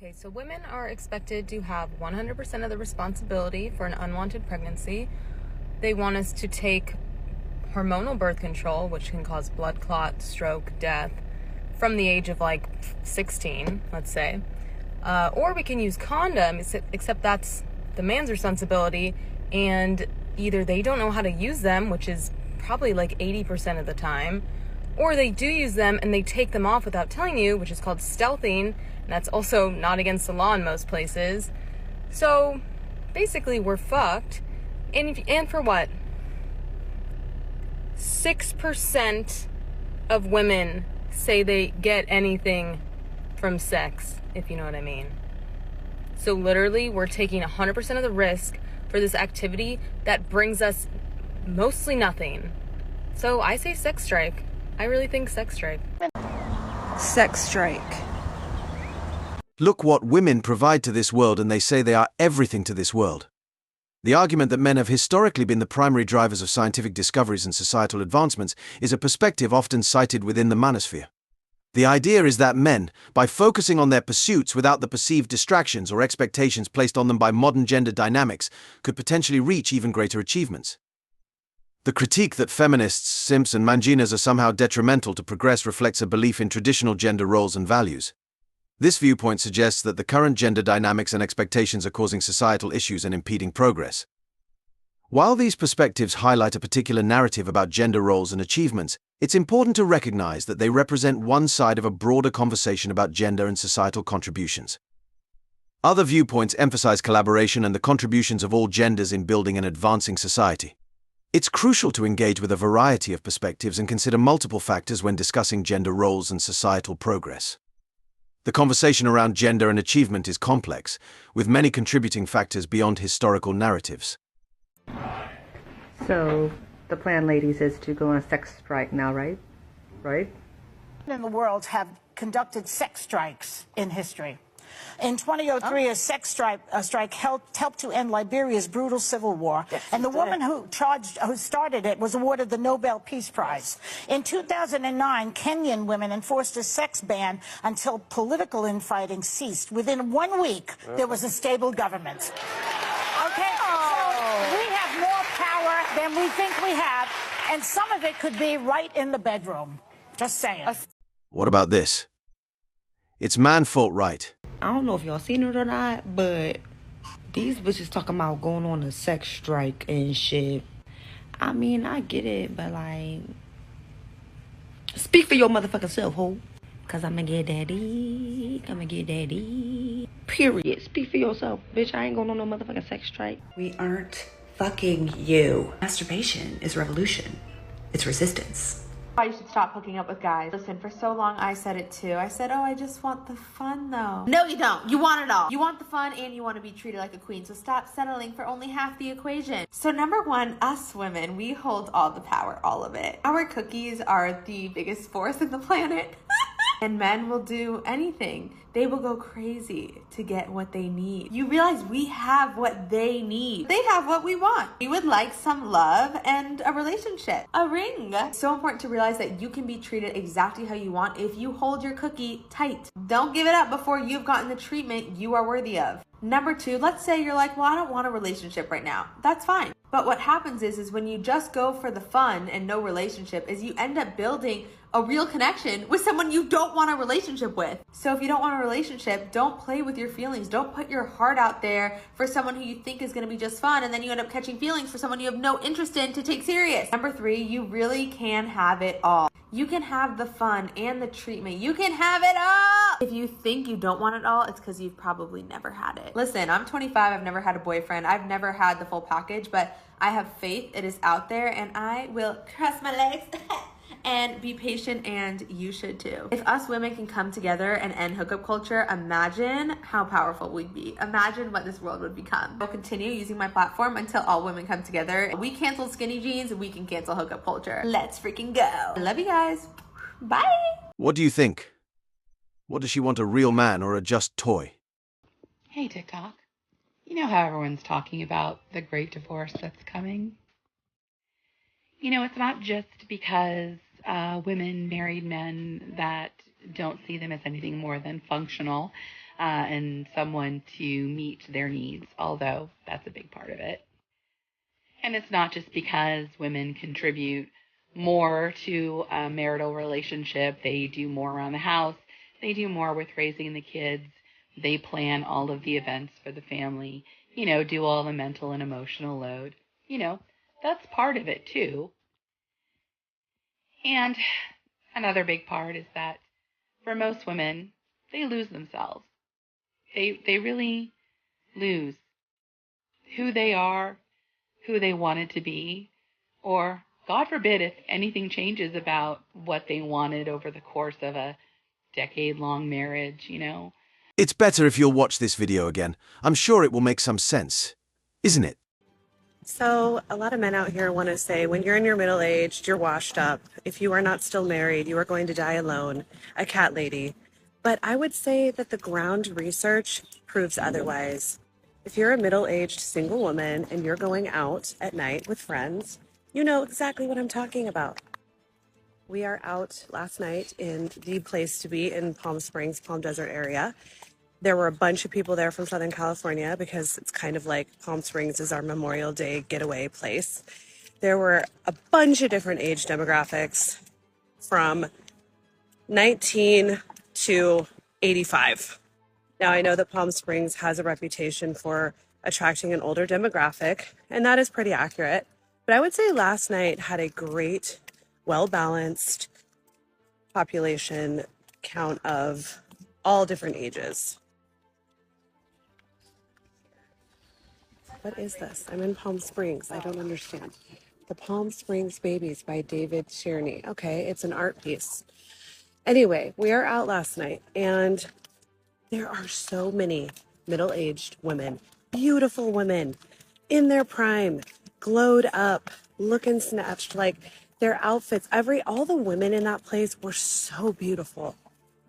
Okay, so women are expected to have 100% of the responsibility for an unwanted pregnancy. They want us to take hormonal birth control, which can cause blood clot, stroke, death, from the age of like 16, let's say. Or we can use condoms, except that's the man's responsibility, and either they don't know how to use them, which is probably like 80% of the time, or they do use them and they take them off without telling you, which is called stealthing, and that's also not against the law in most places. So basically we're fucked. And for what? 6% of women say they get anything from sex, if you know what I mean. So literally we're taking 100% of the risk for this activity that brings us mostly nothing. So I say sex strike. I really think sex strike. Sex strike. Look what women provide to this world, and they say they are everything to this world. The argument that men have historically been the primary drivers of scientific discoveries and societal advancements is a perspective often cited within the manosphere. The idea is that men, by focusing on their pursuits without the perceived distractions or expectations placed on them by modern gender dynamics, could potentially reach even greater achievements. The critique that feminists, simps, and manginas are somehow detrimental to progress reflects a belief in traditional gender roles and values. This viewpoint suggests that the current gender dynamics and expectations are causing societal issues and impeding progress. While these perspectives highlight a particular narrative about gender roles and achievements, it's important to recognize that they represent one side of a broader conversation about gender and societal contributions. Other viewpoints emphasize collaboration and the contributions of all genders in building and advancing society. It's crucial to engage with a variety of perspectives and consider multiple factors when discussing gender roles and societal progress. The conversation around gender and achievement is complex, with many contributing factors beyond historical narratives. So, the plan, ladies, is to go on a sex strike now, right? Right? In the world have conducted sex strikes in history. In 2003, a sex strike helped to end Liberia's brutal civil war, and the woman who started it was awarded the Nobel Peace Prize. In 2009, Kenyan women enforced a sex ban until political infighting ceased. Within 1 week, there was a stable government. Okay, so we have more power than we think we have, and some of it could be right in the bedroom. Just saying. What about this? It's man fault, right? I don't know if y'all seen it or not, but these bitches talking about going on a sex strike and shit. I mean, I get it, but like, speak for your motherfucking self, ho. Cause I'ma get daddy. Period. Speak for yourself, bitch. I ain't going on no motherfucking sex strike. We aren't fucking you. Masturbation is revolution. It's resistance. You should stop hooking up with guys. Listen, for so long I said it too. I said, oh, I just want the fun though. No, you don't. You want it all. You want the fun and you want to be treated like a queen. So stop settling for only half the equation. So number one, us women, we hold all the power, all of it. Our cookies are the biggest force in the planet. And men will do anything. They will go crazy to get what they need. You realize we have what they need. They have what we want. We would like some love and a relationship, a ring. It's so important to realize that you can be treated exactly how you want if you hold your cookie tight. Don't give it up before you've gotten the treatment you are worthy of. Number two, let's say you're like, well, I don't want a relationship right now. That's fine. But what happens is when you just go for the fun and no relationship is you end up building a real connection with someone you don't want a relationship with. So if you don't want a relationship, don't play with your feelings. Don't put your heart out there for someone who you think is going to be just fun, and then you end up catching feelings for someone you have no interest in to take serious. Number three, you really can have it all. You can have the fun and the treatment. You can have it all. If you think you don't want it all, it's because you've probably never had it. Listen, I'm 25. I've never had a boyfriend. I've never had the full package, but I have faith. It is out there, and I will cross my legs and be patient, and you should too. If us women can come together and end hookup culture, imagine how powerful we'd be. Imagine what this world would become. I'll continue using my platform until all women come together. We canceled skinny jeans, we can cancel hookup culture. Let's freaking go. I love you guys. Bye. What do you think? What does she want, a real man or a just toy? Hey, TikTok. You know how everyone's talking about the great divorce that's coming? You know, it's not just because women married men that don't see them as anything more than functional. and someone to meet their needs, although that's a big part of it. And it's not just because women contribute more to a marital relationship. They do more around the house. They do more with raising the kids. They plan all of the events for the family, do all the mental and emotional load. That's part of it too. And another big part is that for most women, they lose themselves. They really lose who they are, who they wanted to be, or God forbid if anything changes about what they wanted over the course of a decade-long marriage, It's better if you'll watch this video again. I'm sure it will make some sense, isn't it? So a lot of men out here want to say when you're in your middle age, you're washed up. If you are not still married, you are going to die alone, a cat lady. But I would say that the ground research proves otherwise. If you're a middle-aged single woman and you're going out at night with friends, you know exactly what I'm talking about. We are out last night in the place to be in Palm Springs, Palm Desert area. There were a bunch of people there from Southern California because it's kind of like Palm Springs is our Memorial Day getaway place. There were a bunch of different age demographics from 19 to 85. Now, I know that Palm Springs has a reputation for attracting an older demographic, and that is pretty accurate. But I would say last night had a great, well-balanced population count of all different ages. What is this? I'm in Palm Springs. I don't understand. The Palm Springs Babies by David Tierney. Okay, it's an art piece. Anyway, we are out last night, and there are so many middle-aged women, beautiful women, in their prime, glowed up, looking snatched, like their outfits, all the women in that place were so beautiful.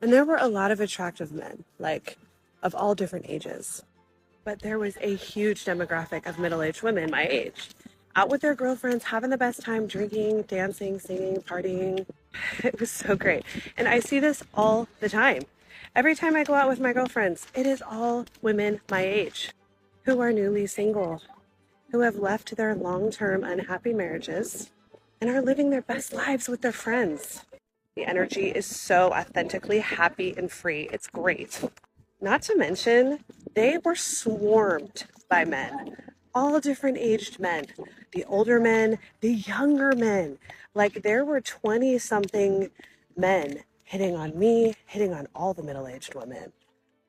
And there were a lot of attractive men, like of all different ages. But there was a huge demographic of middle-aged women my age, out with their girlfriends, having the best time, drinking, dancing, singing, partying. It was so great. And I see this all the time. Every time I go out with my girlfriends, it is all women my age who are newly single, who have left their long-term unhappy marriages and are living their best lives with their friends. The energy is so authentically happy and free. It's great. Not to mention, they were swarmed by men, all different aged men, the older men, the younger men. Like there were 20-something men hitting on me, hitting on all the middle-aged women.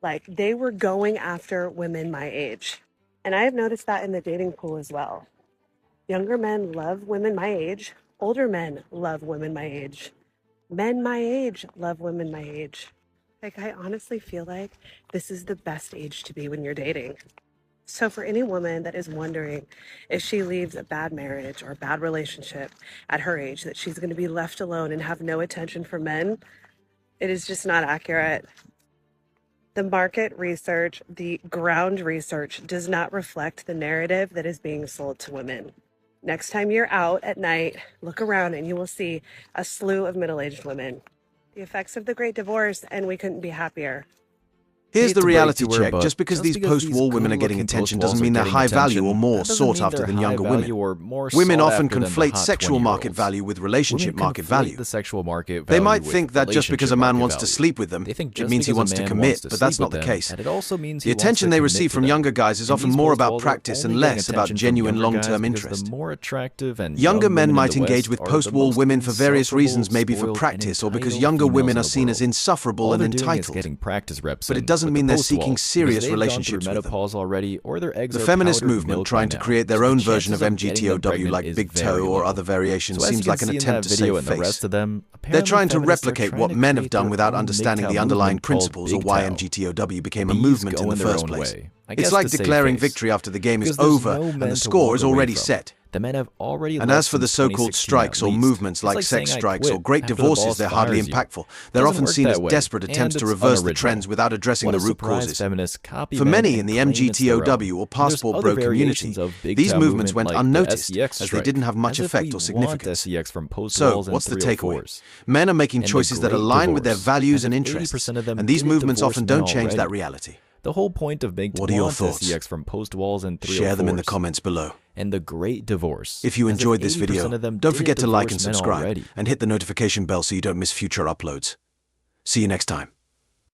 Like they were going after women my age. And I have noticed that in the dating pool as well. Younger men love women my age. Older men love women my age. Men my age love women my age. Like, I honestly feel like this is the best age to be when you're dating. So for any woman that is wondering if she leaves a bad marriage or a bad relationship at her age, that she's going to be left alone and have no attention for men, it is just not accurate. The market research, the ground research does not reflect the narrative that is being sold to women. Next time you're out at night, look around and you will see a slew of middle-aged women. The effects of the Great Divorce, and we couldn't be happier. Here's the reality check. Just because these post-war women are getting attention doesn't mean they're high value or more sought after than younger women. Women often conflate sexual market value with relationship market value. They might think that just because a man wants to sleep with them, it means he wants to commit, but that's not the case. The attention they receive from younger guys is often more about practice and less about genuine long-term interest. Younger men might engage with post-war women for various reasons, maybe for practice or because younger women are seen as insufferable and entitled. But it doesn't mean they're seeking serious relationships with them. The feminist movement trying to create their own version of MGTOW like Big Toe or other variations seems like an attempt to save face. They're trying to replicate what men have done without understanding the underlying principles or why MGTOW became a movement in the first place. It's like declaring victory after the game is over and the score is already set. The men have already And left as for the since so-called 2016 strikes at or least. movements It's like saying sex I strikes or quit great after the divorces, boss they're hardly fires you. impactful. They're Doesn't often work seen that as way, desperate and attempts to it's reverse the unoriginal. trends without addressing What the a root surprise causes. feminists copy For men many and in the claim it's their own. MGTOW or And passport there's bro other community, variations of big these TOW movements movement went like unnoticed the SEX as they strike, didn't have much as if effect we or want significance. SEX from post So, walls and what's the takeaway? 304s. Men are making And the choices that great align with their divorce, values as and if interests, 80% of them and these didn't movements divorce often men don't change that already. reality. The whole point of big What are your want thoughts? SEX from post walls and 304s. Share them in the comments below. And the great divorce. If you as enjoyed this 80% video, of them don't didn't forget to like and divorce men subscribe, already. and hit the notification bell so you don't miss future uploads. See you next time.